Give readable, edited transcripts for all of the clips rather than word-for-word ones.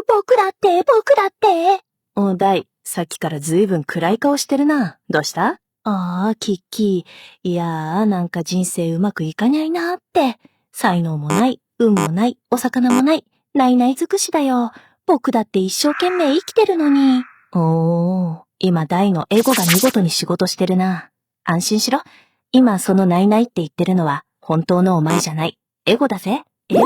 僕だって。おだい、さっきからずいぶん暗い顔してるな。どうした？キッキー。いやー、なんか人生うまくいかにゃいなーって。才能もない、運もない、お魚もない、ないない尽くしだよ。僕だって一生懸命生きてるのに。今大のエゴが見事に仕事してるな。安心しろ。今そのないないって言ってるのは本当のお前じゃない。エゴだぜ。エゴ？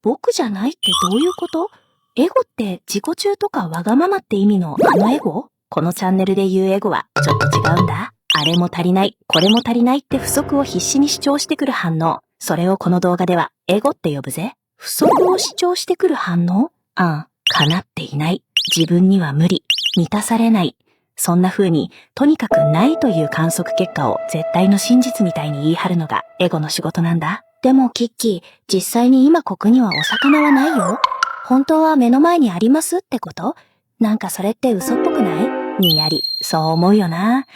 僕じゃないってどういうこと？エゴって自己中とかわがままって意味のあのエゴ？このチャンネルで言うエゴはちょっと違うんだ。あれも足りない、これも足りないって不足を必死に主張してくる反応。それをこの動画ではエゴって呼ぶぜ。不足を主張してくる反応？叶っていない。自分には無理。満たされない。そんな風に、とにかくないという観測結果を絶対の真実みたいに言い張るのがエゴの仕事なんだ。でもキッキー、実際に今ここにはお魚はないよ。本当は目の前にありますってこと？なんかそれって嘘っぽくない？にやり、そう思うよな。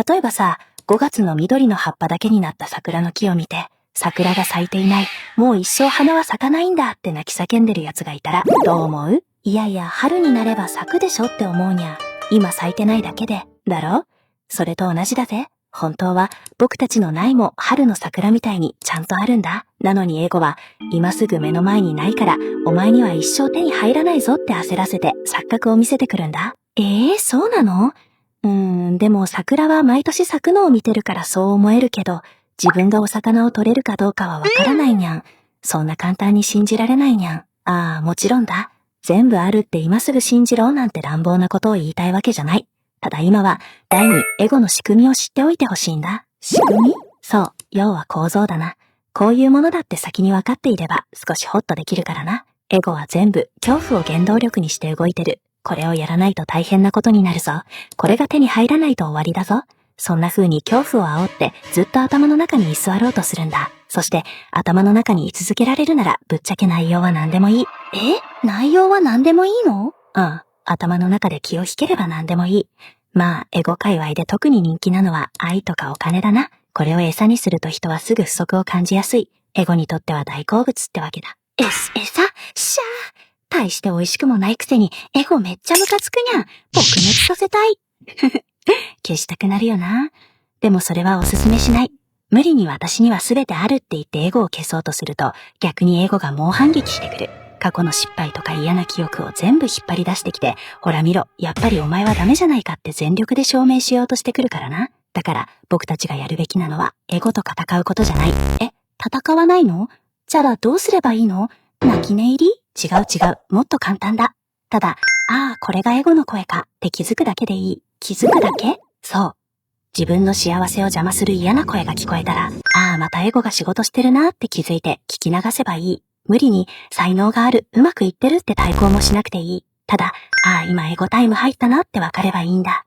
例えばさ、5月の緑の葉っぱだけになった桜の木を見て、桜が咲いていない、もう一生花は咲かないんだって泣き叫んでる奴がいたらどう思う？いやいや、春になれば咲くでしょって思うにゃ。今咲いてないだけで、だろ？それと同じだぜ。本当は僕たちのないも春の桜みたいにちゃんとあるんだ。なのにエゴは今すぐ目の前にないからお前には一生手に入らないぞって焦らせて錯覚を見せてくるんだ。そうなの？でも桜は毎年咲くのを見てるからそう思えるけど、自分がお魚を取れるかどうかはわからないにゃん。そんな簡単に信じられないにゃん。もちろんだ。全部あるって今すぐ信じろなんて乱暴なことを言いたいわけじゃない。ただ今は、第二エゴの仕組みを知っておいてほしいんだ。仕組み？そう、要は構造だな。こういうものだって先に分かっていれば少しホッとできるからな。エゴは全部恐怖を原動力にして動いてる。これをやらないと大変なことになるぞ。これが手に入らないと終わりだぞ。そんな風に恐怖を煽ってずっと頭の中に居座ろうとするんだ。そして頭の中に居続けられるならぶっちゃけ内容は何でもいい。内容は何でもいいの？頭の中で気を引ければ何でもいい。まあ、エゴ界隈で特に人気なのは愛とかお金だな。これを餌にすると人はすぐ不足を感じやすい。エゴにとっては大好物ってわけだ。餌？しゃー。大して美味しくもないくせにエゴめっちゃムカつくにゃん。撲滅させたい。消したくなるよな。でもそれはおすすめしない。無理に私には全てあるって言ってエゴを消そうとすると、逆にエゴが猛反撃してくる。過去の失敗とか嫌な記憶を全部引っ張り出してきて、ほら見ろ、やっぱりお前はダメじゃないかって全力で証明しようとしてくるからな。だから僕たちがやるべきなのはエゴと戦うことじゃない。戦わないの？じゃあどうすればいいの？泣き寝入り？違う。もっと簡単だ。ただ、これがエゴの声かって気づくだけでいい。気づくだけ？そう。自分の幸せを邪魔する嫌な声が聞こえたら、またエゴが仕事してるなって気づいて聞き流せばいい。無理に才能がある、うまくいってるって対抗もしなくていい。ただ、今エゴタイム入ったなってわかればいいんだ。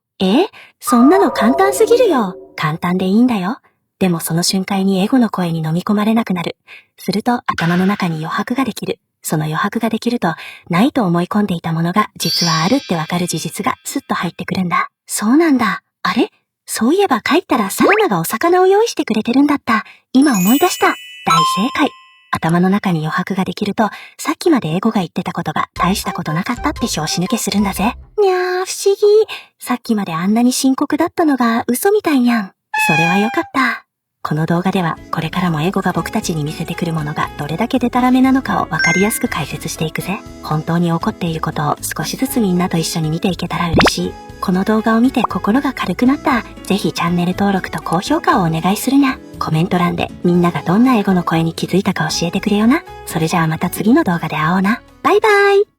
そんなの簡単すぎるよ。簡単でいいんだよ。でもその瞬間にエゴの声に飲み込まれなくなる。すると頭の中に余白ができる。その余白ができると、ないと思い込んでいたものが実はあるってわかる事実がスッと入ってくるんだ。そうなんだ。あれ？そういえば帰ったらサラナがお魚を用意してくれてるんだった。今思い出した。大正解。頭の中に余白ができると、さっきまでエゴが言ってたことが大したことなかったって拍子抜けするんだぜ。にゃー、不思議。さっきまであんなに深刻だったのが嘘みたいにゃん。それはよかった。この動画ではこれからもエゴが僕たちに見せてくるものがどれだけデタラメなのかをわかりやすく解説していくぜ。本当に起こっていることを少しずつみんなと一緒に見ていけたら嬉しい。この動画を見て心が軽くなった。ぜひチャンネル登録と高評価をお願いするにゃ。コメント欄でみんながどんなエゴの声に気づいたか教えてくれよな。それじゃあまた次の動画で会おうな。バイバイ。